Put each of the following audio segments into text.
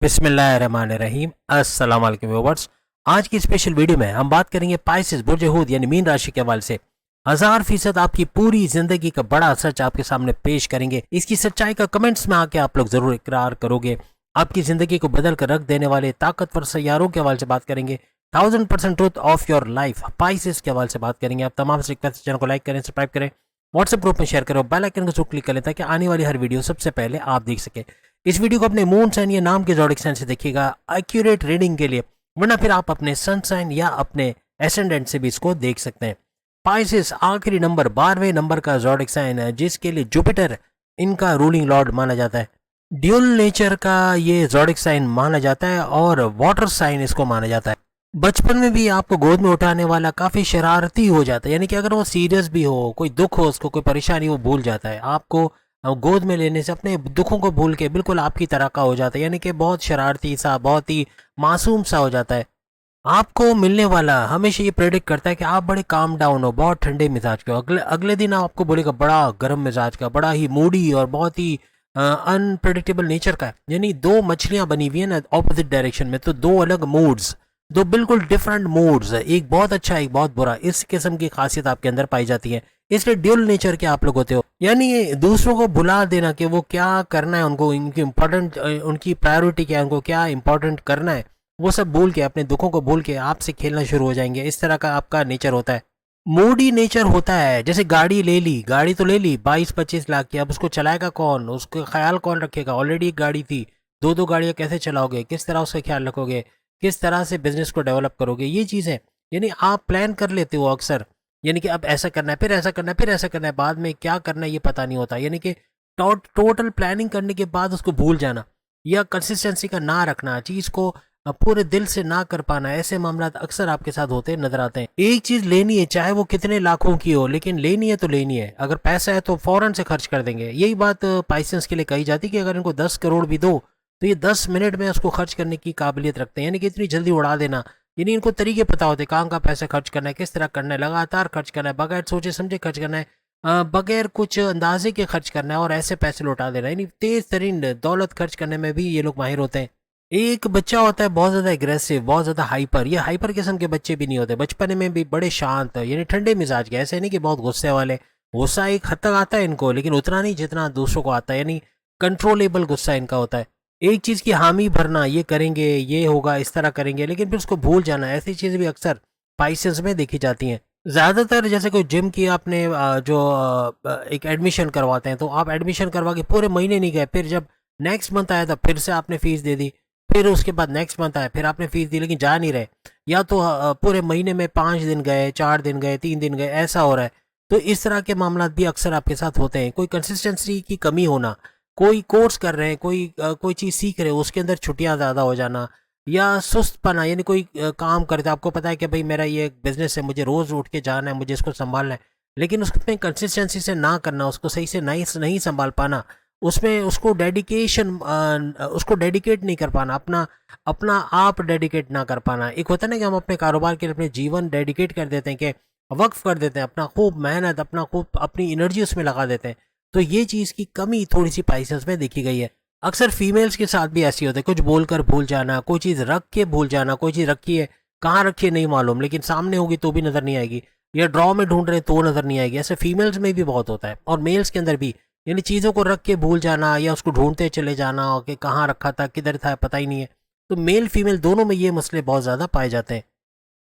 बिस्मिल्लाहिर्रहमानिर्रहीम। अस्सलाम वालेकुम व्यूअर्स। आज की स्पेशल वीडियो में हम बात करेंगे पाइसेस बुर्ज हूद यानी मीन राशि के हवाले से 1000% आपकी पूरी जिंदगी का बड़ा सच आपके सामने पेश करेंगे। इसकी सच्चाई का कमेंट्स में आके आप लोग जरूर इकरार करोगे। आपकी जिंदगी को बदल कर रख देने वाले ताकतवर सैयारों के हवाले से बात करेंगे। 1000% truth of your life Pisces के हवाले से बात करेंगे। आप तमाम से रिक्वेस्ट चैनल को लाइक करें, सब्सक्राइब करें, व्हाट्सएप ग्रुप में शेयर करो, बेल आइकन को जरूर क्लिक करें ताकि आने वाली हर वीडियो सबसे पहले आप देख सके। इस वीडियो को अपने मून साइन या नाम के जोडिक साइन से देखिएगा एक्यूरेट रीडिंग के लिए, वरना फिर आप अपने सन साइन या अपने एसेंडेंट से भी इसको देख सकते हैं। पाइसेस आखिरी नंबर 12वें नंबर का जोडिक साइन है जिसके लिए जुपिटर इनका रूलिंग लॉर्ड माना जाता है। ड्यूल नेचर का ये जोडिक साइन माना जाता है और वाटर साइन इसको माना जाता है। बचपन में भी आपको गोद में उठाने वाला काफी शरारती हो जाता है, यानी कि अगर वो सीरियस भी हो, कोई दुख हो, उसको कोई परेशानी, वो भूल जाता है। आपको गोद में लेने से अपने दुखों को भूल के बिल्कुल आपकी तरह का हो जाता है, यानी कि बहुत शरारती सा, बहुत ही मासूम सा हो जाता है। आपको मिलने वाला हमेशा ये प्रेडिक्ट करता है कि आप बड़े काम डाउन हो, बहुत ठंडे मिजाज के हो। अगले अगले दिन आपको बोलेगा बड़ा गर्म मिजाज का, बड़ा ही मूडी और बहुत ही अनप्रेडिक्टेबल नेचर का है। यानी दो मछलियां बनी हुई है ना ऑपोजिट डायरेक्शन में, तो दो अलग मूड्स, दो बिल्कुल डिफरेंट मूड्स, एक बहुत अच्छा एक बहुत बुरा, इस किस्म की खासियत आपके अंदर पाई जाती है। इसलिए ड्यूल नेचर के आप लोग होते हो, यानी दूसरों को भुला देना कि वो क्या करना है, उनको इनकी इम्पोर्टेंट, उनकी प्रायोरिटी क्या है, उनको क्या इंपॉर्टेंट करना है, वो सब भूल के, अपने दुखों को भूल के आपसे खेलना शुरू हो जाएंगे। इस तरह का आपका नेचर होता है। मूडी नेचर होता है। जैसे गाड़ी ले ली, गाड़ी तो ले ली 22-25 लाख की, अब उसको चलाएगा कौन, उसका ख्याल कौन रखेगा? ऑलरेडी एक गाड़ी थी, दो दो गाड़ियां कैसे चलाओगे, किस तरह उसका ख्याल रखोगे, किस तरह से बिजनेस को डेवलप करोगे, ये चीज़ है। यानी आप प्लान कर लेते हो अक्सर, यानी कि अब ऐसा करना है, फिर ऐसा करना है, फिर ऐसा करना है, बाद में क्या करना है ये पता नहीं होता। यानी कि टोटल प्लानिंग करने के बाद उसको भूल जाना या कंसिस्टेंसी का ना रखना, चीज़ को पूरे दिल से ना कर पाना, ऐसे मामला अक्सर आपके साथ होते नजर आते हैं। एक चीज़ लेनी है, चाहे वो कितने लाखों की हो, लेकिन लेनी है तो लेनी है। अगर पैसा है तो फौरन से खर्च कर देंगे। यही बात पाइसेंस के लिए कही जाती है कि अगर इनको 10 करोड़ भी दो तो ये 10 मिनट में उसको खर्च करने की काबिलियत रखते हैं, यानी कि इतनी जल्दी उड़ा देना। यानी इनको तरीके पता होते हैं कहाँ का पैसा खर्च करना है, किस तरह करना है, लगातार खर्च करना है, बगैर सोचे समझे खर्च करना है, बगैर कुछ अंदाजे के खर्च करना है और ऐसे पैसे लौटा देना है। यानी तेज तरीन दौलत खर्च करने में भी ये लोग माहिर होते हैं। एक बच्चा होता है बहुत ज़्यादा एग्रेसिव, बहुत ज़्यादा हाइपर। ये हाइपर किस्म के बच्चे भी नहीं होते, बचपन में भी बड़े शांत, यानी ठंडे मिजाज के, ऐसे नहीं कि बहुत गुस्से वाले। गुस्सा एक हद तक आता है इनको, लेकिन उतना नहीं जितना दूसरों को आता है, यानी कंट्रोलेबल गुस्सा इनका होता है। एक चीज़ की हामी भरना, ये करेंगे, ये होगा, इस तरह करेंगे, लेकिन फिर उसको भूल जाना, ऐसी चीज़ें भी अक्सर पाइसेंस में देखी जाती हैं। ज़्यादातर जैसे कोई जिम की आपने एक एडमिशन करवाते हैं, तो आप एडमिशन करवा के पूरे महीने नहीं गए, फिर जब नेक्स्ट मंथ आया था फिर से आपने फीस दे दी, फिर उसके बाद नेक्स्ट मंथ आया फिर आपने फीस दी, लेकिन जा नहीं रहे। या तो पूरे महीने में 5 दिन गए, 4 दिन गए, 3 दिन गए, ऐसा हो रहा है। तो इस तरह के मामला भी अक्सर आपके साथ होते हैं। कोई कंसिस्टेंसी की कमी होना, कोई कोर्स कर रहे हैं, कोई चीज़ सीख रहे हो, उसके अंदर छुट्टियां ज़्यादा हो जाना, या सुस्तपना, यानी कोई काम करते हैं, आपको पता है कि भाई मेरा ये बिजनेस है, मुझे रोज़ उठ के जाना है, मुझे इसको संभालना है, लेकिन उसमें कंसिस्टेंसी से ना करना, उसको सही से नहीं नहीं संभाल पाना, उसमें उसको डेडिकेट नहीं कर पाना, अपना अपना आप डेडिकेट ना कर पाना। एक होता है ना कि हम अपने कारोबार के लिए अपने जीवन डेडिकेट कर देते हैं, कि वक्फ कर देते हैं, अपना खूब मेहनत, अपनी एनर्जी उसमें लगा देते हैं। तो ये चीज़ की कमी थोड़ी सी पाइसेस में देखी गई है। अक्सर फीमेल्स के साथ भी ऐसी होता है, कुछ बोलकर भूल जाना, कोई चीज़ रख के भूल जाना, कोई चीज़ रखी है, कहाँ रखी है नहीं मालूम, लेकिन सामने होगी तो भी नज़र नहीं आएगी, या ड्रॉ में ढूंढ रहे तो नज़र नहीं आएगी। ऐसे फीमेल्स में भी बहुत होता है और मेल्स के अंदर भी, यानी चीज़ों को रख के भूल जाना या उसको ढूंढते चले जाना कि कहाँ रखा था, किधर था, पता ही नहीं है। तो मेल फीमेल दोनों में ये मसले बहुत ज़्यादा पाए जाते हैं।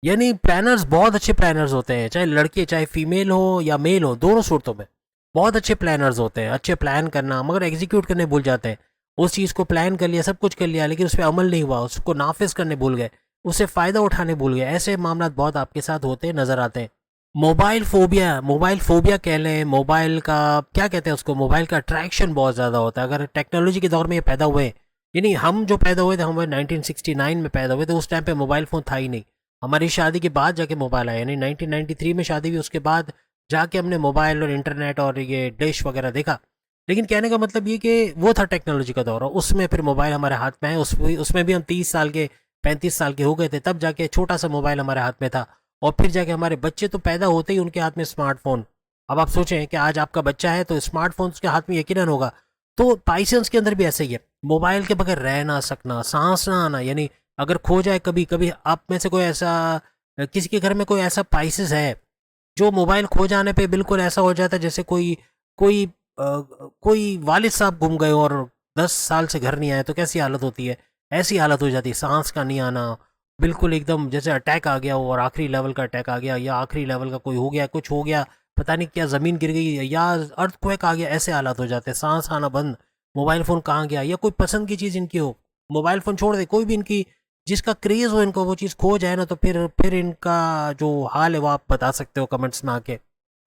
यानी प्लानर्स बहुत अच्छे प्लानर्स होते हैं, चाहे लड़के चाहे फीमेल हो या मेल हो, दोनों सूरतों में बहुत अच्छे प्लानर्स होते हैं। अच्छे प्लान करना, मगर एग्जीक्यूट करने भूल जाते हैं। उस चीज़ को प्लान कर लिया, सब कुछ कर लिया, लेकिन उस पर अमल नहीं हुआ, उसको नाफिज करने भूल गए, उससे फ़ायदा उठाने भूल गए। ऐसे मामला बहुत आपके साथ होते नज़र आते हैं। मोबाइल फोबिया कह लें, मोबाइल का क्या कहते हैं उसको, मोबाइल का अट्रैक्शन बहुत ज़्यादा होता है। अगर टेक्नोलॉजी के दौर में ये पैदा हुए, यानी हम जो पैदा हुए थे, हम 1969 में पैदा हुए थे, उस टाइम पे मोबाइल फ़ोन था ही नहीं। हमारी शादी के बाद जाके मोबाइल आया, यानी 1993 में शादी हुई, उसके बाद जाके हमने मोबाइल और इंटरनेट और ये डिश वगैरह देखा। लेकिन कहने का मतलब ये कि वो था टेक्नोलॉजी का दौर, और उसमें फिर मोबाइल हमारे हाथ में आए, उसमें भी हम 30 साल के 35 साल के हो गए थे, तब जाके छोटा सा मोबाइल हमारे हाथ में था। और फिर जाके हमारे बच्चे तो पैदा होते ही उनके हाथ में स्मार्टफोन। अब आप सोचें कि आज आपका बच्चा है तो स्मार्टफोन उसके हाथ में यकीनन होगा। तो पाइसेंस के अंदर भी ऐसा ही है, मोबाइल के बगैर रह ना सकना, सांस ना आना, यानी अगर खो जाए कभी कभी आप में से कोई ऐसा, किसी के घर में कोई ऐसा पाइसेस है जो मोबाइल खो जाने पे बिल्कुल ऐसा हो जाता है जैसे कोई कोई कोई वालिद साहब गुम गए और 10 साल से घर नहीं आए, तो कैसी हालत होती है, ऐसी हालत हो जाती है, सांस का नहीं आना, बिल्कुल एकदम जैसे अटैक आ गया हो और आखिरी लेवल का अटैक आ गया, या आखिरी लेवल का कोई हो गया, कुछ हो गया, पता नहीं क्या, ज़मीन गिर गई या अर्थक्वेक आ गया, ऐसे हालात हो जाते हैं, सांस आना बंद, मोबाइल फ़ोन कहाँ गया, या कोई पसंद की चीज़ इनकी हो, मोबाइल फ़ोन छोड़ दे, कोई भी इनकी जिसका क्रेज़ हो इनको वो चीज़ खो जाए ना, तो फिर इनका जो हाल है वो आप बता सकते हो कमेंट्स में आके।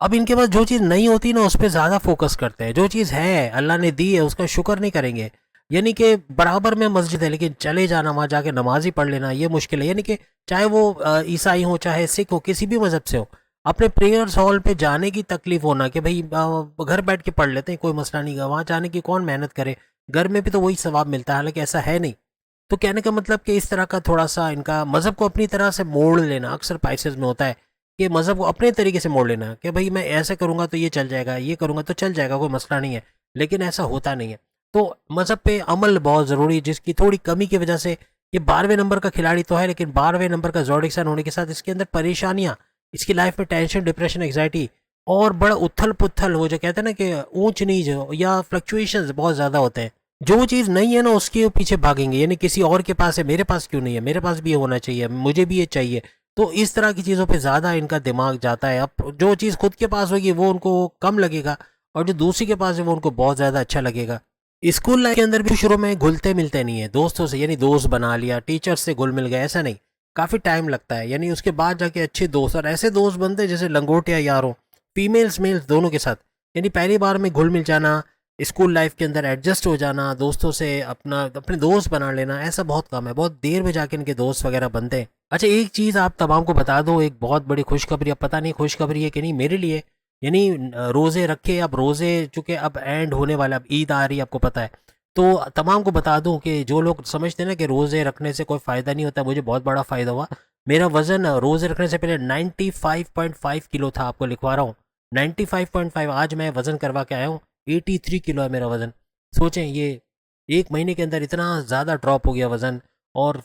अब इनके पास जो चीज़ नहीं होती ना उस पर ज़्यादा फोकस करते हैं, जो चीज़ है अल्लाह ने दी है उसका शुक्र नहीं करेंगे, यानी कि बराबर में मस्जिद है लेकिन चले जाना वहाँ जाके नमाज ही पढ़ लेना ये मुश्किल है, यानी कि चाहे वो ईसाई हो चाहे सिख हो किसी भी मज़हब से हो, अपने प्रेयर्स हॉल पे जाने की तकलीफ होना कि भाई घर बैठ के पढ़ लेते हैं कोई मसला नहीं, वहाँ जाने की कौन मेहनत करे, घर में भी तो वही सवाब मिलता है, हालांकि ऐसा है नहीं। तो कहने का मतलब कि इस तरह का थोड़ा सा इनका मज़हब को अपनी तरह से मोड़ लेना अक्सर पाइसेस में होता है, कि मज़हब को अपने तरीके से मोड़ लेना कि भाई मैं ऐसे करूँगा तो ये चल जाएगा, ये करूँगा तो चल जाएगा, कोई मसला नहीं है, लेकिन ऐसा होता नहीं है। तो मज़हब पे अमल बहुत ज़रूरी है, जिसकी थोड़ी कमी की वजह से ये 12वें नंबर का खिलाड़ी तो है, लेकिन 12वें नंबर का ज़ोडिक साइन होने के साथ इसके अंदर परेशानियाँ, इसकी लाइफ में टेंशन, डिप्रेशन, एग्जाइटी और बड़ा उथल पुथल हो, जो कहते हैं ना कि ऊंच नीच या फ्लक्चुएशंस बहुत ज़्यादा होते हैं, जो चीज़ नहीं है ना उसके पीछे भागेंगे, यानी किसी और के पास है मेरे पास क्यों नहीं है, मेरे पास भी ये होना चाहिए, मुझे भी ये चाहिए, तो इस तरह की चीज़ों पे ज़्यादा इनका दिमाग जाता है। अब जो चीज़ खुद के पास होगी वो उनको कम लगेगा और जो दूसरी के पास है वो उनको बहुत ज़्यादा अच्छा लगेगा। स्कूल लाइफ के अंदर भी शुरू में घुलते मिलते नहीं है दोस्तों से, यानी दोस्त बना लिया, टीचर्स से घुल मिल गए, ऐसा नहीं, काफ़ी टाइम लगता है, यानी उसके बाद जाके अच्छे दोस्त और ऐसे दोस्त बनते हैं जैसे लंगोटिया यार हो, फीमेल्स मेल्स दोनों के साथ, यानी पहली बार में घुल मिल जाना, स्कूल लाइफ के अंदर एडजस्ट हो जाना, दोस्तों से अपने दोस्त बना लेना, ऐसा बहुत कम है, बहुत देर में जाके इनके दोस्त वगैरह बनते हैं। अच्छा एक चीज़ आप तमाम को बता दो, एक बहुत बड़ी खुशखबरी, अब पता नहीं खुशखबरी है कि नहीं मेरे लिए, यानी रोज़े रखे, अब रोज़े चूँकि अब एंड होने वाला, अब ईद आ रही है आपको पता है, तो तमाम को बता दूं कि जो लोग समझते हैं ना कि रोज़े रखने से कोई फ़ायदा नहीं होता, मुझे बहुत बड़ा फ़ायदा हुआ। मेरा वज़न रोज़े रखने से पहले 95.5 किलो था, आपको लिखवा रहा हूँ 95.5, आज मैं वज़न करवा के आया हूँ 83 किलो है मेरा वज़न। सोचें ये 1 महीने के अंदर इतना ज़्यादा ड्रॉप हो गया वज़न, और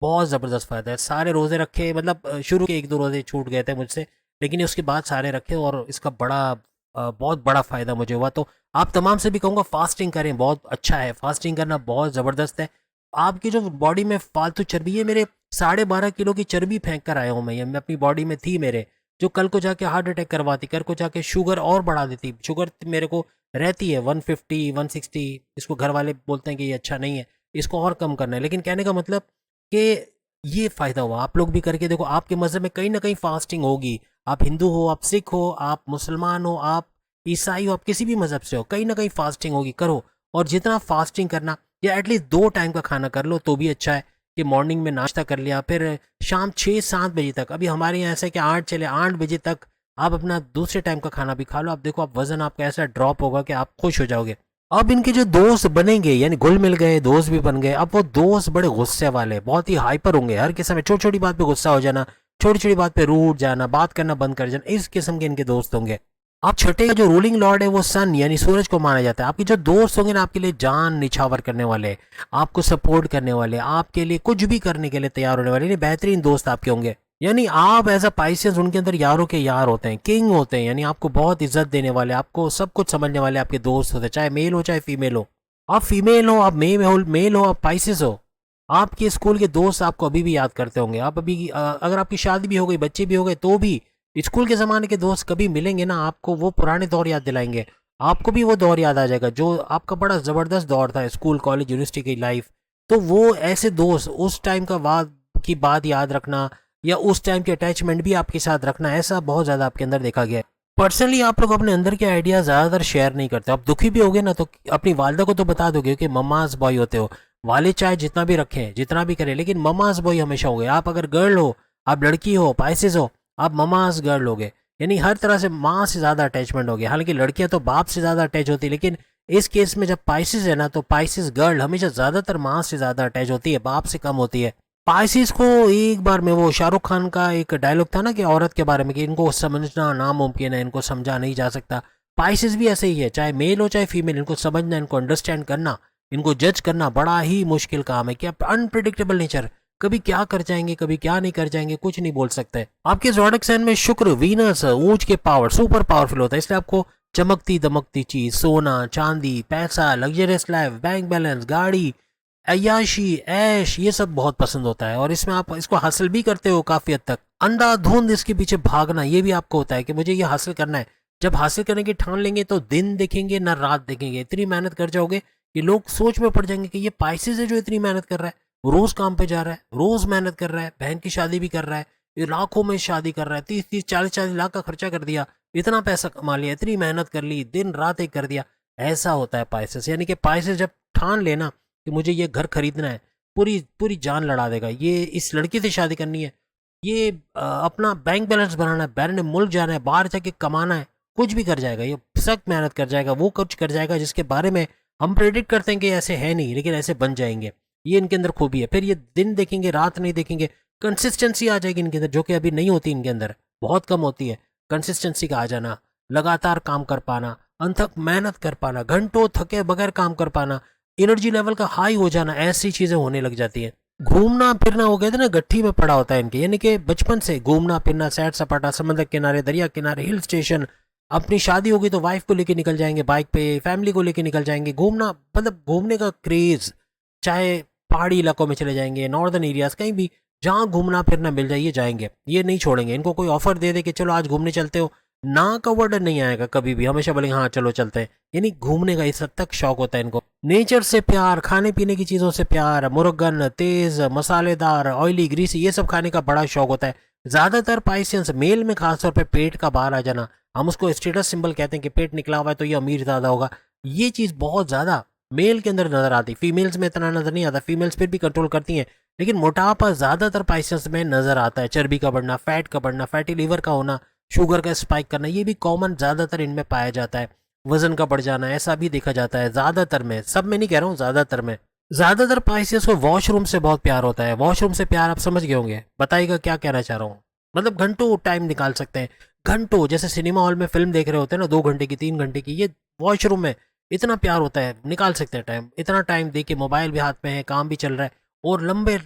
बहुत ज़बरदस्त फ़ायदा है, सारे रोज़े रखे, मतलब शुरू के 1-2 रोज़े छूट गए थे मुझसे, लेकिन उसके बाद सारे रखे और इसका बहुत बड़ा फ़ायदा मुझे हुआ। तो आप तमाम से भी कहूँगा फास्टिंग करें, बहुत अच्छा है, फास्टिंग करना बहुत ज़बरदस्त है। आपकी जो बॉडी में फालतू चर्बी है, मेरे 12.5 किलो की चर्बी फेंक कर आया हूँ मैं अपनी बॉडी में थी मेरे, जो कल को जाके हार्ट अटैक करवाती, कल को जाके शुगर और बढ़ा देती, शुगर मेरे को रहती है 150 160, इसको घर वाले बोलते हैं कि ये अच्छा नहीं है, इसको और कम करना है, लेकिन कहने का मतलब कि ये फ़ायदा हुआ, आप लोग भी करके देखो, आपके मज़हब में कहीं ना कहीं फास्टिंग होगी, आप हिंदू हो, आप सिख हो, आप मुसलमान हो, आप ईसाई हो, आप किसी भी मज़हब से हो, कहीं ना कहीं फास्टिंग होगी, करो, और जितना फास्टिंग करना, या एटलीस्ट 2 टाइम का खाना कर लो तो भी अच्छा है, कि मॉर्निंग में नाश्ता कर लिया, फिर शाम 6-7 बजे तक, अभी हमारे यहाँ ऐसा है कि 8 बजे तक आप अपना दूसरे टाइम का खाना भी खा लो, आप देखो आप वज़न आपका ऐसा ड्रॉप होगा कि आप खुश हो जाओगे। अब इनके जो दोस्त बनेंगे, यानी घुल मिल गए, दोस्त भी बन गए, अब वो दोस्त बड़े गुस्से वाले, बहुत ही हाइपर होंगे, हर किस्म में छोटी छोटी बात पे गुस्सा हो जाना, छोटी छोटी बात पे रूठ जाना, बात करना बंद कर जाना, इस किस्म के इनके दोस्त होंगे। आप छठे का जो रूलिंग लॉर्ड है वो सन यानी सूरज को माना जाता है, आपके जो दोस्त होंगे ना आपके लिए जान निछावर करने वाले, आपको सपोर्ट करने वाले, आपके लिए कुछ भी करने के लिए तैयार होने वाले, यानी बेहतरीन दोस्त आपके होंगे, यानी आप एज अ पाइसेस उनके अंदर यारों के यार होते हैं, किंग होते हैं, यानी आपको बहुत इज्जत देने वाले, आपको सब कुछ समझने वाले आपके दोस्त होते हैं, चाहे मेल हो चाहे फीमेल हो, आप फीमेल हो, आप मेल हो, आप पाइसेस हो, आपके स्कूल के दोस्त आपको अभी भी याद करते होंगे, आप अभी अगर आपकी शादी भी हो गई, बच्चे भी हो गए, तो भी स्कूल के ज़माने के दोस्त कभी मिलेंगे ना आपको, वो पुराने दौर याद दिलाएंगे, आपको भी वो दौर याद आ जाएगा जो आपका बड़ा ज़बरदस्त दौर था, स्कूल कॉलेज यूनिवर्सिटी की लाइफ। तो वो ऐसे दोस्त उस टाइम का बात की बात याद रखना, या उस टाइम की अटैचमेंट भी आपके साथ रखना, ऐसा बहुत ज़्यादा आपके अंदर देखा गया है। पर्सनली आप लोग अपने अंदर के आइडिया ज़्यादातर शेयर नहीं करते, आप दुखी भी होगे ना तो अपनी वालदा को तो बता दोगे कि ममाज बॉय होते हो, वाले चाहे जितना भी रखें जितना भी करें, लेकिन ममाज बॉय हमेशा होगे। आप अगर गर्ल हो, आप लड़की हो, पाइसेस हो, आप ममाज गर्ल होगे, यानी हर तरह से माँ से ज़्यादा अटैचमेंट होगी, हालांकि लड़कियां तो बाप से ज़्यादा अटैच होती है, लेकिन इस केस में जब पाइसेस है ना तो पाइसेस गर्ल हमेशा ज़्यादातर माँ से ज़्यादा अटैच होती है, बाप से कम होती है। पाइसेस को एक बार में वो शाहरुख खान का एक डायलॉग था ना कि औरत के बारे में कि इनको समझना नामुमकिन है, इनको समझा नहीं जा सकता, पाइसेस भी ऐसे ही है, चाहे मेल हो चाहे फीमेल, इनको समझना, इनको अंडरस्टैंड करना, इनको जज करना बड़ा ही मुश्किल काम है। क्या अनप्रिडिक्टेबल नेचर, कभी क्या कर जाएंगे कभी क्या नहीं कर जाएंगे, कुछ नहीं बोल सकते। आपके ज़ोडिएक साइन में शुक्र, वीनस ऊंच के पावर सुपर पावरफुल होता है, इसलिए आपको चमकती दमकती चीज, सोना चांदी, पैसा, लग्जरियस लाइफ, बैंक बैलेंस, गाड़ी, अय्याशी, ऐश, ये सब बहुत पसंद होता है और इसमें आप इसको हासिल भी करते हो काफी हद तक। अंधाधुंध इसके पीछे भागना, ये भी आपको होता है कि मुझे ये हासिल करना है। जब हासिल करने की ठान लेंगे तो दिन देखेंगे ना रात देखेंगे, इतनी मेहनत कर जाओगे कि लोग सोच में पड़ जाएंगे कि ये पाइसेस है जो इतनी मेहनत कर रहा है, रोज काम पे जा रहा है, रोज मेहनत कर रहा है, बहन की शादी भी कर रहा है, ये लाखों में शादी कर रहा है, 30-40 लाख का खर्चा कर दिया, इतना पैसा कमा लिया, इतनी मेहनत कर ली, दिन रात एक कर दिया। ऐसा होता है पाइसेस। यानी कि पाइसेस जब ठान लेना कि मुझे ये घर खरीदना है, पूरी पूरी जान लड़ा देगा, ये इस लड़की से शादी करनी है, ये अपना बैंक बैलेंस बनाना है, बैरने मुल्क जाना है, बाहर जाके कमाना है, कुछ भी कर जाएगा, ये सख्त मेहनत कर जाएगा, वो कुछ कर जाएगा जिसके बारे में हम प्रेडिक्ट करते हैं कि ऐसे है नहीं, लेकिन ऐसे बन जाएंगे। ये इनके अंदर खूबी है। फिर ये दिन देखेंगे रात नहीं देखेंगे, कंसिस्टेंसी आ जाएगी इनके अंदर, जो कि अभी नहीं होती इनके अंदर, बहुत कम होती है। कंसिस्टेंसी का आ जाना, लगातार काम कर पाना, अनथक मेहनत कर पाना, घंटों थके बगैर काम कर पाना, एनर्जी लेवल का हाई हो जाना, ऐसी चीजें होने लग जाती है। घूमना फिरना हो गया था ना, गट्ठी में पड़ा होता है इनके, यानी कि बचपन से घूमना फिरना, सैर सपाटा, समंदर किनारे, दरिया किनारे, हिल स्टेशन। अपनी शादी होगी तो वाइफ को लेके निकल जाएंगे बाइक पे, फैमिली को लेके निकल जाएंगे घूमना, मतलब घूमने का क्रेज। चाहे पहाड़ी इलाकों में चले जाएंगे, नॉर्दर्न एरियाज, कहीं भी जहाँ घूमना फिरना मिल जाइए जाएंगे, ये नहीं छोड़ेंगे। इनको कोई ऑफर दे दे कि चलो आज घूमने चलते हो, ना का वर्ड नहीं आएगा कभी भी, हमेशा बोलेंगे हाँ चलो चलते हैं। यानी घूमने का इस हद तक शौक होता है इनको। नेचर से प्यार, खाने पीने की चीज़ों से प्यार, मुर्गन, तेज, मसालेदार, ऑयली, ग्रीसी, ये सब खाने का बड़ा शौक होता है। ज़्यादातर पाइसियंस मेल में खासतौर पे पेट का बाहर आ जाना, हम उसको स्टेटस सिंबल कहते हैं कि पेट निकला हुआ है तो ये अमीर ज़्यादा होगा, ये चीज़ बहुत ज़्यादा मेल के अंदर नजर आती, फीमेल्स में इतना नजर नहीं आता। फीमेल्स फिर भी कंट्रोल करती हैं, लेकिन मोटापा ज्यादातर पाइसेंस में नजर आता है। चर्बी का बढ़ना, फैट का बढ़ना, फैटी लीवर का होना, शुगर का स्पाइक करना, ये भी कॉमन ज्यादातर इनमें पाया जाता है। वजन का बढ़ जाना, ऐसा भी देखा जाता है ज्यादातर में, सब में नहीं कह रहा हूँ, ज्यादातर में। ज्यादातर पाइसेस को वॉशरूम से बहुत प्यार होता है। वॉशरूम से प्यार आप समझ गए होंगे, बताइएगा क्या कहना चाह रहा हूँ। मतलब घंटों टाइम निकाल सकते हैं, घंटों, जैसे सिनेमा हॉल में फिल्म देख रहे होते हैं ना 2 घंटे की 3 घंटे की, ये वॉशरूम में इतना प्यार होता है, निकाल सकते हैं टाइम। इतना टाइम दे के मोबाइल भी हाथ में है, काम भी चल रहा है और लंबे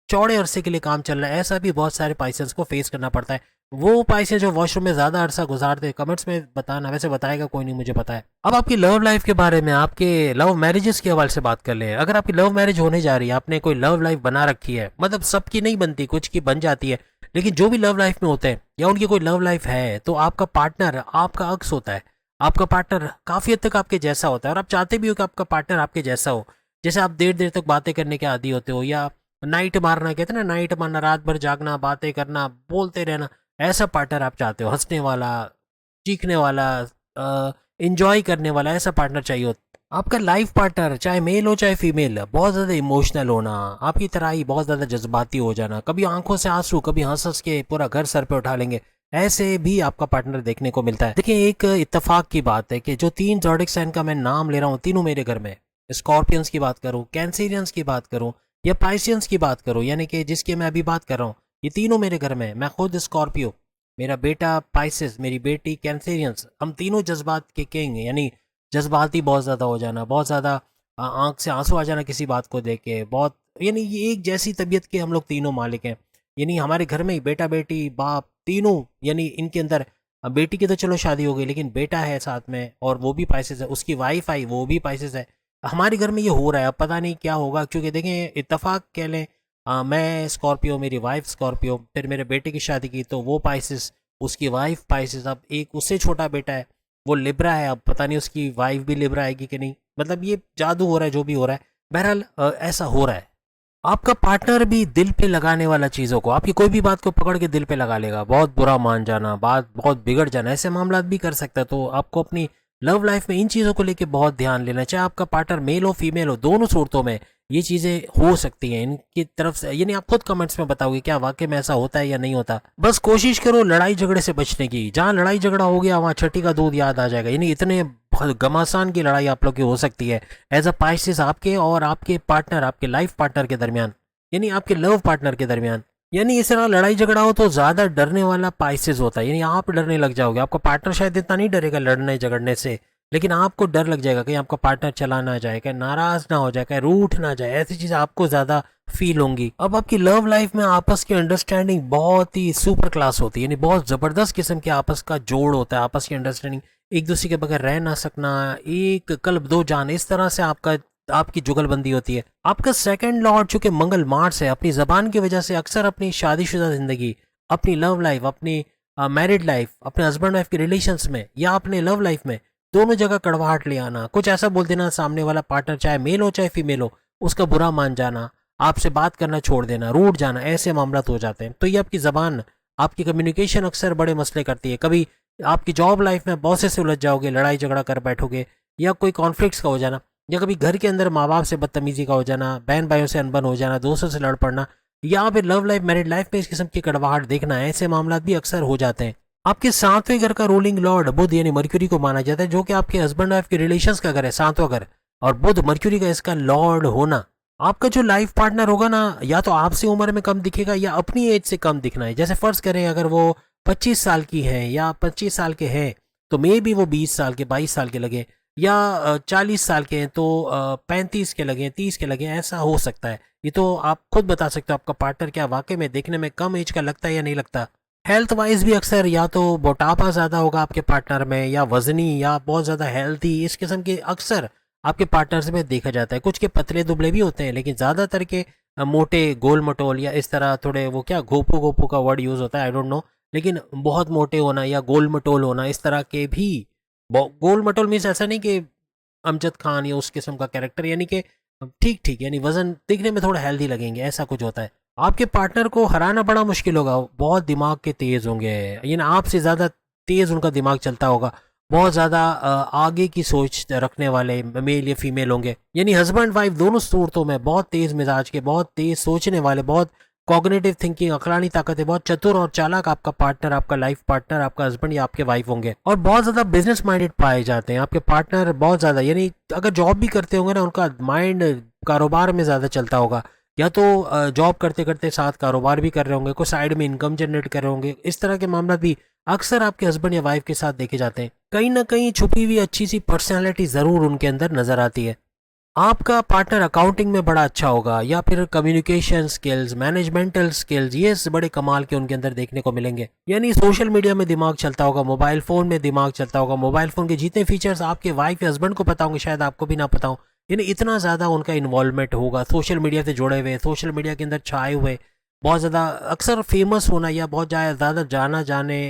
चौड़े अरसे के लिए काम चल रहा है, ऐसा भी बहुत सारे पाइसेंस को फेस करना पड़ता है। वो पाइसे जो वॉशरूम में ज्यादा अरसा गुजारते हैं, कमेंट्स में बताना, वैसे बताएगा कोई नहीं, मुझे पता है। अब आपकी लव लाइफ के बारे में, आपके लव मैरिजेस के हवाले से बात कर ले। अगर आपकी लव मैरिज होने जा रही है, आपने कोई लव लाइफ बना रखी है, मतलब सबकी नहीं बनती, कुछ की बन जाती है, लेकिन जो भी लव लाइफ में होते हैं या उनकी कोई लव लाइफ है, तो आपका पार्टनर आपका अक्स होता है। आपका पार्टनर काफी हद तक आपके जैसा होता है और आप चाहते भी हो कि आपका पार्टनर आपके जैसा हो। जैसे आप देर देर तक बातें करने के आदी होते हो, या नाइट मारना कहते हैं ना, नाइट मारना, रात भर जागना, बातें करना, बोलते रहना, ऐसा पार्टनर आप चाहते हो। हंसने वाला, चीखने वाला, इंजॉय करने वाला, ऐसा पार्टनर चाहिए होता। आपका लाइफ पार्टनर चाहे मेल हो चाहे फीमेल, बहुत ज्यादा इमोशनल होना, आपकी तरह ही बहुत ज्यादा जज्बाती हो जाना, कभी आंखों से आंसू, कभी हंस हंस के पूरा घर सर पे उठा लेंगे, ऐसे भी आपका पार्टनर देखने को मिलता है। देखिए, एक इत्तेफाक की बात है कि जो 3 ज़ोडिएक साइन का मैं नाम ले रहा हूँ, तीनों मेरे घर में, स्कॉर्पियंस की बात करूँ, कैंसेरियंस की बात करूँ या पाइसियंस की बात करूँ, यानी कि जिसकी मैं अभी बात कर रहा हूँ, ये तीनों मेरे घर में। मैं खुद स्कॉर्पियो, मेरा बेटा पाइसिस, मेरी बेटी कैंसेरियंस, हम तीनों जज्बात के किंग, यानी जज्बाती बहुत ज़्यादा हो जाना, बहुत ज़्यादा आंख से आंसू आ जाना किसी बात को देख के, बहुत, यानी ये एक जैसी तबीयत के हम लोग तीनों मालिक हैं। यानी हमारे घर में ही बेटा बेटी बाप तीनों, यानी इनके अंदर बेटी की तो चलो शादी हो गई, लेकिन बेटा है साथ में और वो भी पाइसेस है, उसकी वाइफ आई वो भी पाइसेस है। हमारे घर में ये हो रहा है, अब पता नहीं क्या होगा, क्योंकि देखें इत्तेफाक कह लें, मैं स्कॉर्पियो, मेरी वाइफ स्कॉर्पियो, फिर मेरे बेटे की शादी की तो वो पाइसेस, उसकी वाइफ पाइसेस, अब एक उससे छोटा बेटा है वो लिब्रा है, अब पता नहीं उसकी वाइफ भी लिब्रा आएगी कि नहीं। मतलब ये जादू हो रहा है जो भी हो रहा है, बहरहाल ऐसा हो रहा है। आपका पार्टनर भी दिल पे लगाने वाला चीज़ों को, आपकी कोई भी बात को पकड़ के दिल पे लगा लेगा, बहुत बुरा मान जाना, बात बहुत बिगड़ जाना, ऐसे मामला भी कर सकता है। तो आपको अपनी लव लाइफ में इन चीज़ों को लेके बहुत ध्यान लेना, चाहे आपका पार्टनर मेल हो फीमेल हो, दोनों सूरतों में ये चीज़ें हो सकती हैं इनकी तरफ से। यानी आप खुद कमेंट्स में बताओगे क्या वाकई में ऐसा होता है या नहीं होता। बस कोशिश करो लड़ाई झगड़े से बचने की, जहाँ लड़ाई झगड़ा हो गया वहाँ छठी का दूध याद आ जाएगा। यानी इतने घमासान की लड़ाई आप लोग की हो सकती है एज अ पाइसेस, आपके और आपके पार्टनर, आपके लाइफ पार्टनर के दरमियान, यानी आपके लव पार्टनर के दरमियान। यानी इस तरह लड़ाई झगड़ा हो तो ज्यादा डरने वाला पाइसेस होता है, यानी आप डरने लग जाओगे। आपका पार्टनर शायद इतना नहीं डरेगा लड़ने झगड़ने से, लेकिन आपको डर लग जाएगा कहीं आपका पार्टनर चला ना जाए, कहीं नाराज ना हो जाए, कहीं रूठ ना जाए, ऐसी चीजें आपको ज्यादा फील होंगी। अब आपकी लव लाइफ में आपस की अंडरस्टैंडिंग बहुत ही सुपर क्लास होती है, यानी बहुत जबरदस्त किस्म के आपस का जोड़ होता है, आपस की अंडरस्टैंडिंग, एक दूसरे के बगैर रह ना सकना, एक कल्ब दो जान, इस तरह से आपकी जुगलबंदी होती है। आपका सेकंड लॉर्ड चूंकि मंगल मार्स है, अपनी जबान की वजह से अक्सर अपनी शादीशुदा जिंदगी, अपनी लव लाइफ, अपनी मैरिड लाइफ, अपने हस्बैंड वाइफ के रिलेशंस में या अपने लव लाइफ में, दोनों जगह कड़वाहट ले आना, कुछ ऐसा बोल देना सामने वाला पार्टनर चाहे मेल हो चाहे फीमेल हो, उसका बुरा मान जाना, आपसे बात करना छोड़ देना, रूठ जाना, ऐसे मामला हो जाते हैं। तो ये आपकी जबान, आपकी कम्युनिकेशन अक्सर बड़े मसले करती है। कभी आपकी जॉब लाइफ में बॉसेस से उलझ जाओगे, लड़ाई झगड़ा कर बैठोगे, या कोई कॉन्फ्लिक्ट्स का हो जाना, या कभी घर के अंदर माँ बाप से बदतमीजी का हो जाना, बहन भाइयों से अनबन हो जाना, दोस्तों से लड़ पड़ना, या फिर लव लाइफ मैरिड लाइफ में इस किस्म की कड़वाहट देखना, ऐसे मामला भी अक्सर हो जाते हैं। आपके सातवें घर का रूलिंग लॉर्ड बुध यानी मर्क्यूरी को माना जाता है, जो कि आपके हस्बैंड वाइफ के रिलेशंस का घर है, सातवां घर, और बुध मर्क्यूरी का इसका लॉर्ड होना। आपका जो लाइफ पार्टनर होगा ना, या तो आपसे उम्र में कम दिखेगा या अपनी एज से कम दिखना है। जैसे फर्ज करें अगर वो 25 साल की है या 25 साल के हैं, तो मे भी वो 20 साल के 22 साल के लगे, या 40 साल के हैं तो 35 के लगे, 30 के लगे, ऐसा हो सकता है। ये तो आप खुद बता सकते हो आपका पार्टनर क्या वाकई में देखने में कम एज का लगता है या नहीं लगता। हेल्थ वाइज भी अक्सर या तो मोटापा ज़्यादा होगा आपके पार्टनर में, या वजनी, या बहुत ज़्यादा हेल्थी, इस किस्म के अक्सर आपके पार्टनर्स में देखा जाता है। कुछ के पतले दुबले भी होते हैं, लेकिन ज़्यादातर के मोटे गोल मटोल, या इस तरह थोड़े, वो क्या गोपू गोपू का वर्ड यूज़ होता है आई डोंट नो, लेकिन बहुत मोटे होना या गोल मटोल होना, इस तरह के भी। गोल मटोल मीन्स ऐसा नहीं कि अमजद खान या उस किस्म का कैरेक्टर, यानी कि ठीक ठीक, यानी वजन दिखने में थोड़ा हेल्दी लगेंगे, ऐसा कुछ होता है। आपके पार्टनर को हराना बड़ा मुश्किल होगा, बहुत दिमाग के तेज होंगे, यानी आपसे ज़्यादा तेज उनका दिमाग चलता होगा, बहुत ज़्यादा आगे की सोच रखने वाले मेल या फीमेल होंगे, यानी हस्बैंड वाइफ दोनों सूरतों में बहुत तेज मिजाज के, बहुत तेज सोचने वाले, बहुत कॉग्निटिव थिंकिंग, अकलानी ताकत है, बहुत चतुर और चालाक आपका पार्टनर, आपका लाइफ पार्टनर, आपका हस्बैंड या आपके वाइफ होंगे। और बहुत ज़्यादा बिजनेस माइंडेड पाए जाते हैं आपके पार्टनर, बहुत ज़्यादा, यानी अगर जॉब भी करते होंगे ना, उनका माइंड कारोबार में ज़्यादा चलता होगा, या तो जॉब करते करते साथ कारोबार भी कर रहे होंगे, कोई साइड में इनकम जनरेट कर रहे होंगे। इस तरह के मामला भी अक्सर आपके हस्बैंड या वाइफ के साथ देखे जाते हैं। कहीं ना कहीं छुपी हुई अच्छी सी पर्सनैलिटी ज़रूर उनके अंदर नजर आती है। आपका पार्टनर अकाउंटिंग में बड़ा अच्छा होगा, या फिर कम्युनिकेशन स्किल्स, मैनेजमेंटल स्किल्स, ये बड़े कमाल के उनके अंदर देखने को मिलेंगे। यानी सोशल मीडिया में दिमाग चलता होगा, मोबाइल फोन में दिमाग चलता होगा, मोबाइल फोन के जितने फीचर्स आपके वाइफ या हस्बैंड को पता होंगे शायद आपको भी ना पता हो, यानी इतना ज़्यादा उनका इन्वॉल्वमेंट होगा, सोशल मीडिया से जुड़े हुए, सोशल मीडिया के अंदर छाए हुए, बहुत ज़्यादा अक्सर फेमस होना, या बहुत ज़्यादा जाना जाने,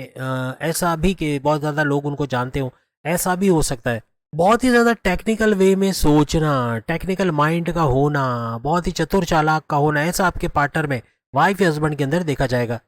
ऐसा भी कि बहुत ज़्यादा लोग उनको जानते हो, ऐसा भी हो सकता है। बहुत ही ज़्यादा टेक्निकल वे में सोचना, टेक्निकल माइंड का होना, बहुत ही चतुर चालाक का होना, ऐसा आपके पार्टनर में, वाइफ या हस्बैंड के अंदर देखा जाएगा।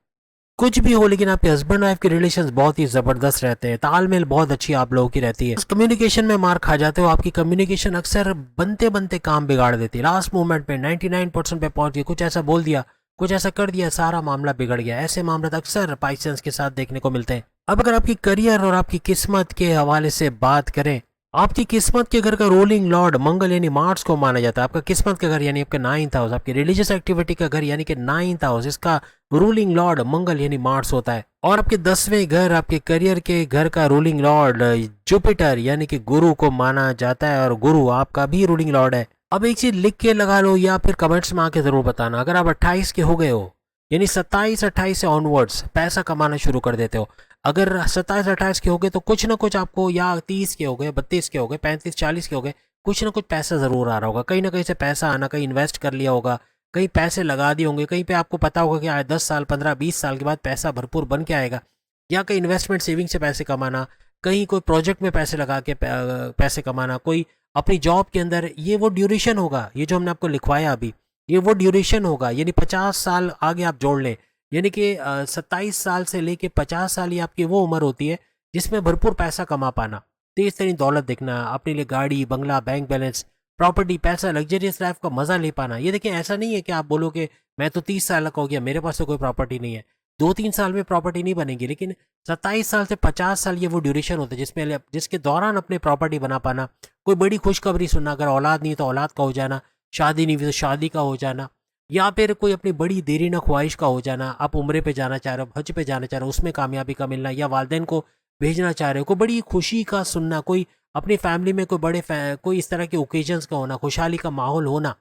कुछ भी हो, लेकिन आपके हस्बैंड वाइफ के रिलेशंस बहुत ही जबरदस्त रहते हैं, तालमेल बहुत अच्छी आप लोगों की रहती है। कम्युनिकेशन में मार खा जाते हो, आपकी कम्युनिकेशन अक्सर बनते बनते काम बिगाड़ देती है, लास्ट मोमेंट में 99% पे पहुंच गए, कुछ ऐसा बोल दिया, कुछ ऐसा कर दिया, सारा मामला बिगड़ गया। ऐसे मामले अक्सर पाइसेंस के साथ देखने को मिलते हैं। अब अगर आपकी करियर और आपकी किस्मत के हवाले से बात करें, आपकी किस्मत के घर का रोलिंग लॉर्ड मंगल यानी मार्स को माना जाता है। आपका किस्मत का घर यानी आपका 9th हाउस, आपकी रिलीजियस एक्टिविटी का घर यानी कि 9th हाउस, इसका रूलिंग लॉर्ड मंगल यानी मार्स होता है। और आपके 10वें घर, आपके करियर के घर का रूलिंग लॉर्ड जुपिटर यानी कि गुरु को माना जाता है, और गुरु आपका भी रूलिंग लॉर्ड है। अब एक चीज लिख के लगा लो, या फिर कमेंट्स में आके जरूर बताना, अगर आप 28 के हो गए हो, यानी 27-28 से ऑनवर्ड्स पैसा कमाना शुरू कर देते हो। अगर 27-28 के हो गए तो कुछ ना कुछ आपको, या 30 के हो गए, 32 के हो गए, 35-40 के हो गए, कुछ ना कुछ पैसा ज़रूर आ रहा होगा, कहीं ना कहीं से पैसा आना, कहीं इन्वेस्ट कर लिया होगा, कहीं पैसे लगा दिए होंगे, कहीं पे आपको पता होगा कि 10 साल 15-20 साल के बाद पैसा भरपूर बन के आएगा, या कहीं इन्वेस्टमेंट सेविंग से पैसे कमाना, कहीं कोई प्रोजेक्ट में पैसे लगा के पैसे कमाना, कोई अपनी जॉब के अंदर, ये वो ड्यूरेशन होगा, ये जो हमने आपको लिखवाया अभी, ये वो ड्यूरेशन होगा, यानी 50 साल आगे आप जोड़ लें, यानी कि 27 साल से लेके 50 साल ही आपकी वो उम्र होती है जिसमें भरपूर पैसा कमा पाना, तेज तरीन दौलत देखना, अपने लिए गाड़ी बंगला बैंक बैलेंस प्रॉपर्टी पैसा लग्जरियस लाइफ का मजा ले पाना। ये देखिए ऐसा नहीं है कि आप बोलो कि मैं तो 30 साल का हो गया, मेरे पास तो कोई प्रॉपर्टी नहीं है, 2-3 साल में प्रॉपर्टी नहीं बनेगी, लेकिन 27 साल से 50 साल ये वो ड्यूरेशन होता है जिसके दौरान अपने प्रॉपर्टी बना पाना, कोई बड़ी खुशखबरी सुनना, अगर औलाद नहीं तो औलाद का हो जाना, शादी नहीं हुई तो शादी का हो जाना, या फिर कोई अपनी बड़ी देरी न ख्वाहिश का हो जाना, आप उम्रे पे जाना चाह रहे हो, हज पे जाना चाह रहे हो, उसमें कामयाबी का मिलना, या वालिदैन को भेजना चाह रहे हो, कोई बड़ी खुशी का सुनना, कोई अपनी फैमिली में कोई कोई इस तरह के ओकेजन्स का होना, खुशहाली का माहौल होना,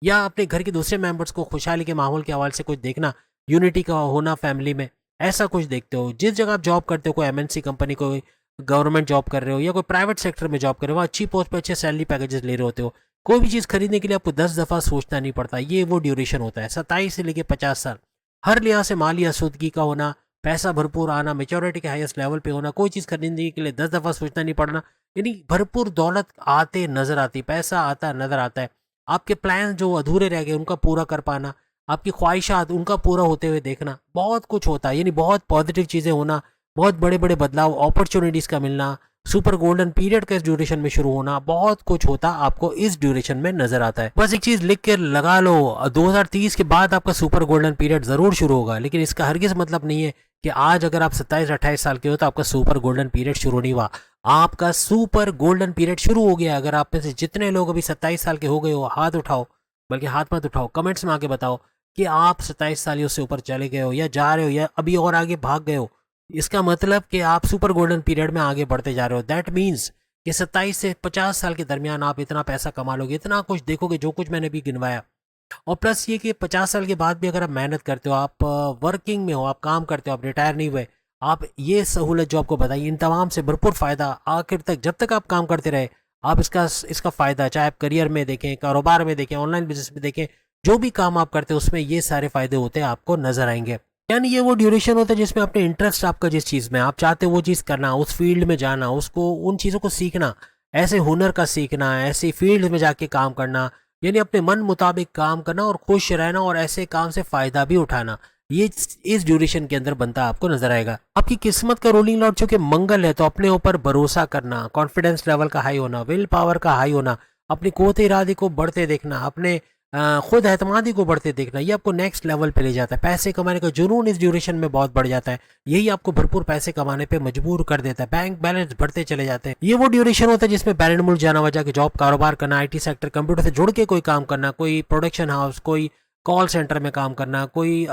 या अपने घर के दूसरे मेंबर्स को खुशहाली के माहौल के हवाले से कुछ देखना, यूनिटी का होना फैमिली में, ऐसा कुछ देखते हो। जिस जगह आप जॉब करते हो, कोई एमएनसी कंपनी, कोई गवर्नमेंट जॉब कर रहे हो या कोई प्राइवेट सेक्टर में जॉब कर रहे हो, वहाँ अच्छी पोस्ट पे अच्छे सैलरी पैकेजेस ले रहे होते हो, कोई भी चीज़ खरीदने के लिए आपको 10 दफ़ा सोचना नहीं पड़ता। ये वो ड्यूरेशन होता है 27 से लेकर 50 साल। हर लिहाज से माली आसूदगी का होना, पैसा भरपूर आना, मेच्योरिटी के हाईएस्ट लेवल पे होना, कोई चीज़ खरीदने के लिए 10 दफ़ा सोचना नहीं पड़ना, यानी भरपूर दौलत आते नजर आती, पैसा आता नजर आता है। आपके प्लान जो अधूरे रह गए उनका पूरा कर पाना, आपकी ख्वाहिशात उनका पूरा होते हुए देखना, बहुत कुछ होता है। यानी बहुत पॉजिटिव चीज़ें होना, बहुत बड़े बड़े बदलाव, अपॉर्चुनिटीज़ का मिलना, सुपर गोल्डन पीरियड का इस ड्यूरेशन में शुरू होना, बहुत कुछ होता आपको इस ड्यूरेशन में नजर आता है। बस एक चीज लिख कर लगा लो, 2030 के बाद आपका सुपर गोल्डन पीरियड जरूर शुरू होगा, लेकिन इसका हरगिज मतलब नहीं है कि आज अगर आप 27-28 साल के हो तो आपका सुपर गोल्डन पीरियड शुरू नहीं हुआ। आपका सुपर गोल्डन पीरियड शुरू हो गया। अगर आप में से जितने लोग अभी 27 साल के हो गए हो, हाथ उठाओ, बल्कि हाथ मत उठाओ, कमेंट्स में आके बताओ कि आप 27 साल से ऊपर चले गए हो, या जा रहे हो, या अभी और आगे भाग गए हो। इसका मतलब कि आप सुपर गोल्डन पीरियड में आगे बढ़ते जा रहे हो। दैट मीन्स कि 27 से 50 साल के दरमियान आप इतना पैसा कमा लोगे, इतना कुछ देखोगे, जो कुछ मैंने भी गिनवाया। और प्लस ये कि 50 साल के बाद भी अगर आप मेहनत करते हो, आप वर्किंग में हो, आप काम करते हो, आप रिटायर नहीं हुए, आप ये सहूलत जो आपको बताई, इन तमाम से भरपूर फ़ायदा आखिर तक, जब तक आप काम करते रहे, आप इसका फ़ायदा चाहे आप करियर में देखें, कारोबार में देखें, ऑनलाइन बिजनेस में देखें, जो भी काम आप करते हो उसमें ये सारे फ़ायदे होते हैं, आपको नजर आएंगे। यानी ये वो ड्यूरेशन होता है जिसमें अपने इंटरेस्ट, आपका जिस चीज़ में आप चाहते हो वो चीज़ करना, उस फील्ड में जाना, उसको उन चीज़ों को सीखना, ऐसे हुनर का सीखना, ऐसी फील्ड में जाके काम करना, यानी अपने मन मुताबिक काम करना और खुश रहना, और ऐसे काम से फ़ायदा भी उठाना, ये इस ड्यूरेशन के अंदर बनता आपको नजर आएगा। आपकी किस्मत का रूलिंग लॉर्ड चूंकि मंगल है, तो अपने ऊपर भरोसा करना, कॉन्फिडेंस लेवल का हाई होना, विल पावर का हाई होना, अपनी क़ुव्वत इरादे को बढ़ते देखना, अपने खुद एतमादी को बढ़ते देखना, ये आपको नेक्स्ट लेवल पे ले जाता है। पैसे कमाने का जुनून इस ड्यूरेशन में बहुत बढ़ जाता है, यही आपको भरपूर पैसे कमाने पे मजबूर कर देता है, बैंक बैलेंस बढ़ते चले जाते हैं। ये वो ड्यूरेशन होता है जिसमें बैरन मुल्क जाना, वजह के जॉब, कारोबार करना, आईटी सेक्टर, कंप्यूटर से जुड़ के कोई काम करना, कोई प्रोडक्शन हाउस, कोई कॉल सेंटर में काम करना, कोई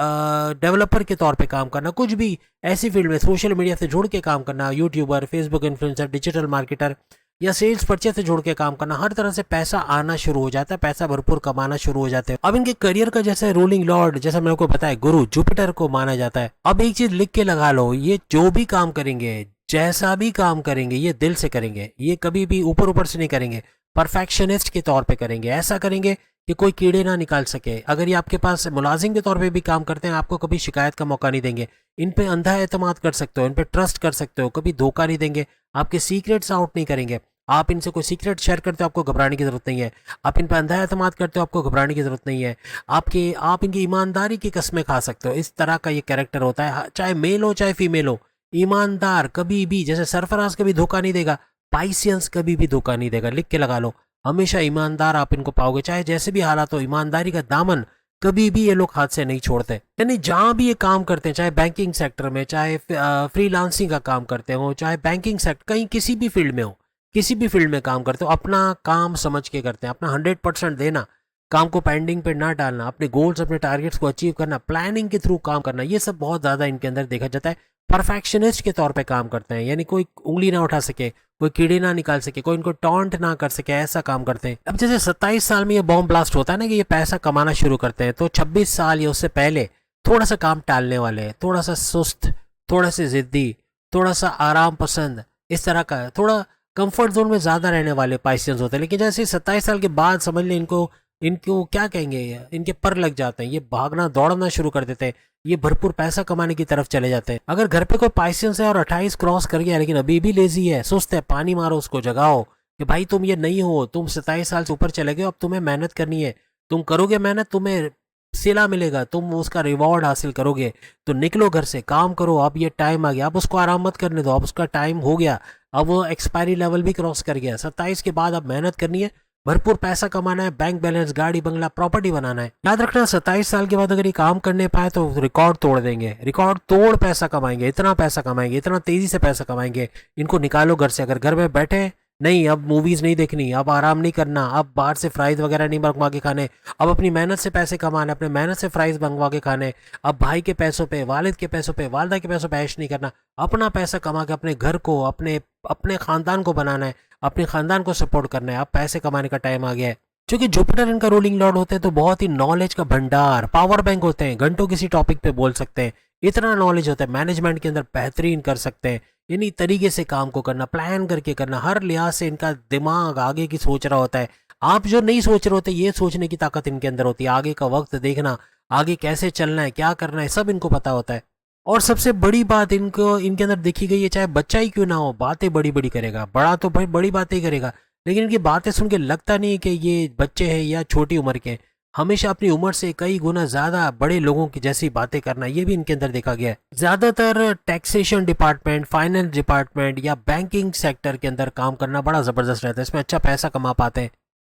डेवलपर के तौर पे काम करना, कुछ भी ऐसी फील्ड में, सोशल मीडिया से जुड़ के काम करना, YouTuber, Facebook influencer, digital marketer, या सेल्स परचेज से जुड़ के काम करना, हर तरह से पैसा आना शुरू हो जाता है, पैसा भरपूर कमाना शुरू हो जाते हैं। अब इनके करियर का जैसे रूलिंग लॉर्ड, जैसा मैंने आपको बताया, गुरु जुपिटर को माना जाता है। अब एक चीज लिख के लगा लो, ये जो भी काम करेंगे, जैसा भी काम करेंगे, ये दिल से करेंगे, ये कभी भी ऊपर ऊपर से नहीं करेंगे, परफेक्शनिस्ट के तौर पे करेंगे, ऐसा करेंगे कि कोई कीड़े ना निकाल सके। अगर ये आपके पास मुलाजिम के तौर पे भी काम करते हैं, आपको कभी शिकायत का मौका नहीं देंगे, इन पे अंधा एतमाद कर सकते हो, इन पे ट्रस्ट कर सकते हो, कभी धोखा नहीं देंगे, आपके सीक्रेट्स आउट नहीं करेंगे। आप इनसे कोई सीक्रेट शेयर करते हो, आपको घबराने की जरूरत नहीं है। आप इन पर अंधा एतमाद करते हो, आपको घबराने की जरूरत नहीं है। आप इनकी ईमानदारी की कस्में खा सकते हो। इस तरह का ये कैरेक्टर होता है, चाहे मेल हो चाहे फीमेल हो, ईमानदार कभी भी, जैसे सरफराज कभी धोखा नहीं देगा, पाइसियंस कभी भी धोखा नहीं देगा, लिख के लगा लो, हमेशा ईमानदार आप इनको पाओगे, चाहे जैसे भी हालात हो, ईमानदारी का दामन कभी भी ये लोग हाथ से नहीं छोड़ते। यानी जहां भी ये काम करते हैं, चाहे बैंकिंग सेक्टर में, चाहे फ्रीलांसिंग का काम करते हो, चाहे बैंकिंग सेक्टर, कहीं किसी भी फील्ड में हो, किसी भी फील्ड में काम करते हो, अपना काम समझ के करते हैं, अपना 100% देना, काम को पेंडिंग पे ना डालना, अपने गोल्स, अपने टारगेट्स को अचीव करना, प्लानिंग के थ्रू काम करना, ये सब बहुत ज़्यादा इनके अंदर देखा जाता है। परफेक्शनिस्ट के तौर पे काम करते हैं, यानी कोई उंगली ना उठा सके, कोई कीड़े ना निकाल सके, कोई इनको टॉन्ट ना कर सके, ऐसा काम करते हैं। अब जैसे 27 साल में ये बॉम्ब ब्लास्ट होता है ना कि ये पैसा कमाना शुरू करते हैं, तो 26 साल या उससे पहले थोड़ा सा काम टालने वाले, थोड़ा सा सुस्त, थोड़ा सा जिद्दी, थोड़ा सा आराम पसंद, इस तरह का थोड़ा कंफर्ट जोन में ज़्यादा रहने वाले पाइसियंस होते हैं। लेकिन जैसे 27 साल के बाद समझ लें, इनको इनको क्या कहेंगे, इनके पर लग जाते हैं, ये भागना दौड़ना शुरू कर देते हैं, ये भरपूर पैसा कमाने की तरफ चले जाते हैं। अगर घर पे कोई पाइसियंस है और 28 क्रॉस कर गया लेकिन अभी भी लेजी है, सुस्त है, पानी मारो उसको, जगाओ कि भाई तुम ये नहीं हो, तुम 27 साल से ऊपर चले गए, अब तुम्हें मेहनत करनी है, तुम करोगे मेहनत, तुम्हें सिला मिलेगा, तुम उसका रिवॉर्ड हासिल करोगे, तो निकलो घर से, काम करो, अब ये टाइम आ गया, अब उसको आराम मत करने दो, अब उसका टाइम हो गया, अब वो एक्सपायरी लेवल भी क्रॉस कर गया। 27 के बाद अब मेहनत करनी है, भरपूर पैसा कमाना है, बैंक बैलेंस, गाड़ी बंगला, प्रॉपर्टी बनाना है। याद रखना 27 साल के बाद अगर ये काम करने पाए तो रिकॉर्ड तोड़ देंगे, रिकॉर्ड तोड़ पैसा कमाएंगे, इतना पैसा कमाएंगे, इतना तेजी से पैसा कमाएंगे। इनको निकालो घर से, अगर घर में बैठे नहीं अब मूवीज नहीं देखनी, अब आराम नहीं करना, अब बाहर से फ्राइज वगैरह नहीं मंगवा के खाने, अब अपनी मेहनत से पैसे कमाने, अपने मेहनत से फ्राइज मंगवा के खाने, अब भाई के पैसों पे, वालिद के पैसों पे, वालदा के पैसों पे ऐश नहीं करना, अपना पैसा कमा के अपने घर को, अपने अपने खानदान को बनाना है, अपने खानदान को सपोर्ट करना है। अब पैसे कमाने का टाइम आ गया है। क्योंकि जुपिटर इनका रूलिंग लॉर्ड होते हैं तो बहुत ही नॉलेज का भंडार, पावर बैंक होते हैं, घंटों किसी टॉपिक पे बोल सकते हैं, इतना नॉलेज होता है, मैनेजमेंट के अंदर बेहतरीन कर सकते हैं। इन्हीं तरीके से काम को करना, प्लान करके करना, हर लिहाज से इनका दिमाग आगे की सोच रहा होता है। आप जो नहीं सोच रहे होते, ये सोचने की ताकत इनके अंदर होती है, आगे का वक्त देखना, आगे कैसे चलना है, क्या करना है, सब इनको पता होता है। और सबसे बड़ी बात इनको इनके अंदर देखी गई है, चाहे बच्चा ही क्यों ना हो, बातें बड़ी बड़ी करेगा, बड़ा तो भाई बड़ी बातें ही करेगा, लेकिन इनकी बातें सुन के लगता नहीं है कि ये बच्चे हैं या छोटी उम्र के हैं। हमेशा अपनी उम्र से कई गुना ज्यादा बड़े लोगों की जैसी बातें करना, ये भी इनके अंदर देखा गया है। ज्यादातर टैक्सेशन डिपार्टमेंट, फाइनेंस डिपार्टमेंट या बैंकिंग सेक्टर के अंदर काम करना बड़ा जबरदस्त रहता है, इसमें अच्छा पैसा कमा पाते हैं।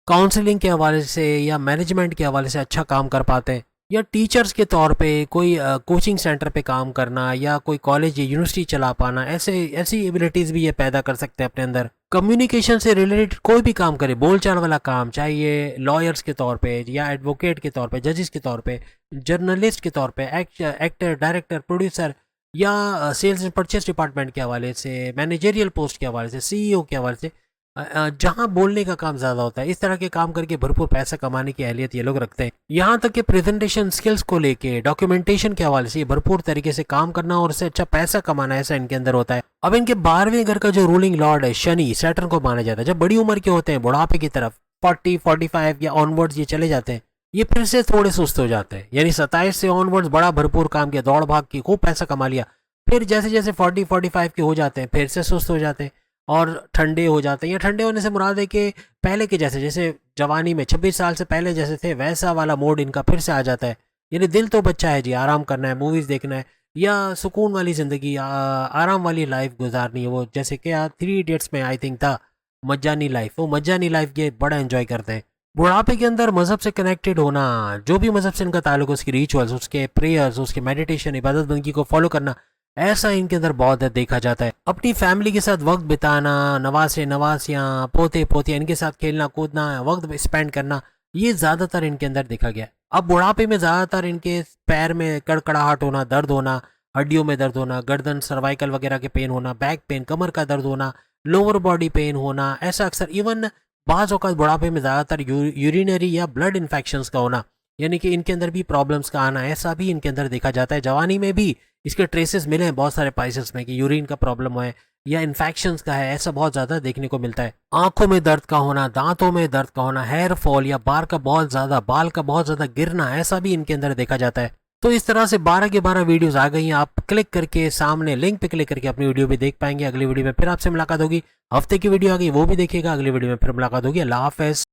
काउंसलिंग के हवाले से या मैनेजमेंट के हवाले से अच्छा काम कर पाते हैं, या टीचर्स के तौर पे कोई कोचिंग सेंटर पे काम करना या कोई कॉलेज या यूनिवर्सिटी चला पाना, ऐसे ऐसी एबिलिटीज़ भी ये पैदा कर सकते हैं अपने अंदर। कम्युनिकेशन से रिलेटेड कोई भी काम करे, बोलचाल वाला काम, चाहे ये लॉयर्स के तौर पे या एडवोकेट के तौर पे, जजेस के तौर पे, जर्नलिस्ट के तौर पे, एक्टर, डायरेक्टर, प्रोड्यूसर, या सेल्स एंड परचेस डिपार्टमेंट के हवाले से, मैनेजरियल पोस्ट के हवाले से, सीईओ के हवाले से, जहाँ बोलने का काम ज़्यादा होता है, इस तरह के काम करके भरपूर पैसा कमाने की अहलियत ये लोग रखते हैं। यहाँ तक कि प्रेजेंटेशन स्किल्स को लेके, डॉक्यूमेंटेशन के हवाले से ये भरपूर तरीके से काम करना और उससे अच्छा पैसा कमाना, ऐसा इनके अंदर होता है। अब इनके 12वें घर का जो रूलिंग लॉर्ड है शनि, सैटर्न को माना जाता है। जब बड़ी उम्र के होते हैं, बुढ़ापे की तरफ 40, 45 या ऑनवर्ड्स ये चले जाते हैं, ये फिर से थोड़े सुस्त हो जाते हैं। यानी 27 से ऑनवर्ड्स बड़ा भरपूर काम किया, दौड़ भाग की, खूब पैसा कमा लिया, फिर जैसे जैसे 40, 45 के हो जाते हैं फिर से सुस्त हो जाते हैं और ठंडे हो जाते हैं। या ठंडे होने से मुराद है कि पहले के जैसे, जैसे जवानी में 26 साल से पहले जैसे थे, वैसा वाला मोड इनका फिर से आ जाता है। यानी दिल तो बच्चा है जी, आराम करना है, मूवीज देखना है, या सुकून वाली जिंदगी, आराम वाली लाइफ गुजारनी है। वो जैसे कि 3 इडियट्स में आई थिंक था, मज्जानी लाइफ, वो मज्जानी लाइफ ये बड़ा एंजॉय करते हैं। बुढ़ापे के अंदर मजहब से कनेक्टेड होना, जो भी मजहब से इनका ताल्लुक, उसकी रिचुअल्स, उसके प्रेयर्स, उसके मेडिटेशन, इबादत बंदगी को फॉलो करना, ऐसा इनके अंदर बहुत देखा जाता है। अपनी फैमिली के साथ वक्त बिताना, नवासे नवासियाँ, पोते पोतियाँ, इनके साथ खेलना कूदना, वक्त स्पेंड करना, ये ज़्यादातर इनके अंदर देखा गया है। अब बुढ़ापे में ज़्यादातर इनके पैर में कड़कड़ाहट होना, दर्द होना, हड्डियों में दर्द होना, गर्दन सर्वाइकल वगैरह के पेन होना, बैक पेन, कमर का दर्द होना, लोअर बॉडी पेन होना, ऐसा अक्सर, इवन बाज़ औक़ात बुढ़ापे में ज़्यादातर यूरिनरी या ब्लड इन्फेक्शंस का होना, यानी कि इनके अंदर भी प्रॉब्लम्स का आना, ऐसा भी इनके अंदर देखा जाता है। जवानी में भी इसके ट्रेसेस मिले हैं बहुत सारे पाइसेस में कि यूरिन का प्रॉब्लम है या इन्फेक्शंस का है, ऐसा बहुत ज़्यादा देखने को मिलता है। आंखों में दर्द का होना, दांतों में दर्द का होना, हेयर फॉल या बाल का बहुत ज़्यादा गिरना, ऐसा भी इनके अंदर देखा जाता है। तो इस तरह से 12 के 12 वीडियोस आ गई हैं। आप क्लिक करके सामने लिंक पे क्लिक करके अपनी वीडियो भी देख पाएंगे। अगली वीडियो में फिर आपसे मुलाकात होगी। हफ्ते की वीडियो आ गई, वो भी देखिएगा। अगली वीडियो में फिर मुलाकात होगी। अल्लाह हाफ़िज़।